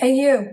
Hey, you.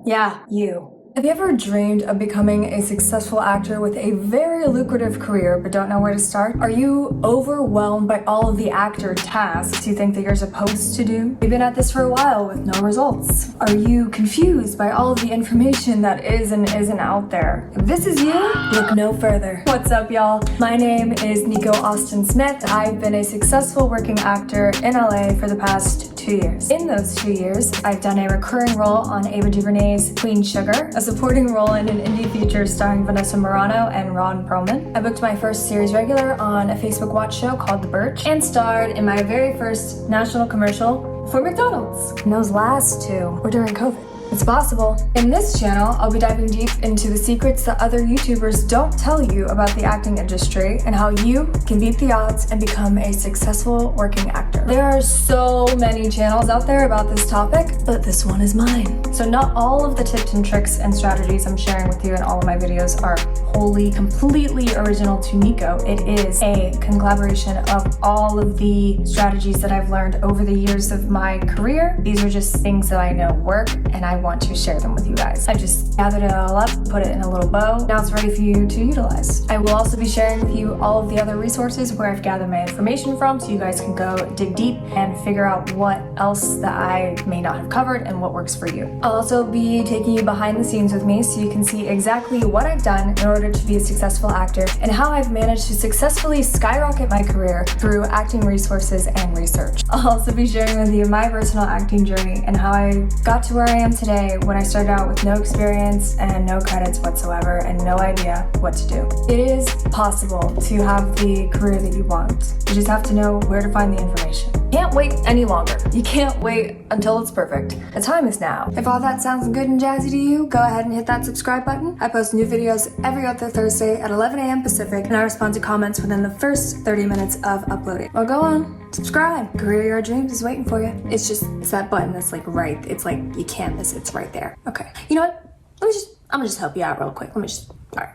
Yeah, you. Have you ever dreamed of becoming a successful actor with a very lucrative career but don't know where to start? Are you overwhelmed by all of the actor tasks you think that you're supposed to do? You've been at this for a while with no results. Are you confused by all of the information that is and isn't out there? If this is you, look no further. What's up, y'all? My name is Nico Austin Smith. I've been a successful working actor in LA for the past 2 years. In those 2 years, I've done a recurring role on Ava DuVernay's Queen Sugar, a supporting role in an indie feature starring Vanessa Morano and Ron Perlman. I booked my first series regular on a Facebook watch show called The Birch, and starred in my very first national commercial for McDonald's. And those last two were during COVID. It's possible. In this channel, I'll be diving deep into the secrets that other YouTubers don't tell you about the acting industry and how you can beat the odds and become a successful working actor. There are so many channels out there about this topic, but this one is mine. So not all of the tips and tricks and strategies I'm sharing with you in all of my videos are wholly, completely original to Nico. It is a collaboration of all of the strategies that I've learned over the years of my career. These are just things that I know work, and I want to share them with you guys. I just gathered it all up, put it in a little bow. Now it's ready for you to utilize. I will also be sharing with you all of the other resources where I've gathered my information from, so you guys can go dig deep and figure out what else that I may not have covered and what works for you. I'll also be taking you behind the scenes with me so you can see exactly what I've done in order to be a successful actor and how I've managed to successfully skyrocket my career through acting resources and research. I'll also be sharing with you my personal acting journey and how I got to where I am today when I started out with no experience and no credits whatsoever and no idea what to do. It is possible to have the career that you want. You just have to know where to find the information. Can't wait any longer. You can't wait until it's perfect. The time is now. If all that sounds good and jazzy to you, go ahead and hit that subscribe button. I post new videos every other Thursday at 11 a.m. Pacific, and I respond to comments within the first 30 minutes of uploading. Well, go on, subscribe. Career Your Dreams is waiting for you. It's that button that's like right. It's like you can't miss it. It's right there. Okay. You know what? I'm gonna just help you out real quick. All right.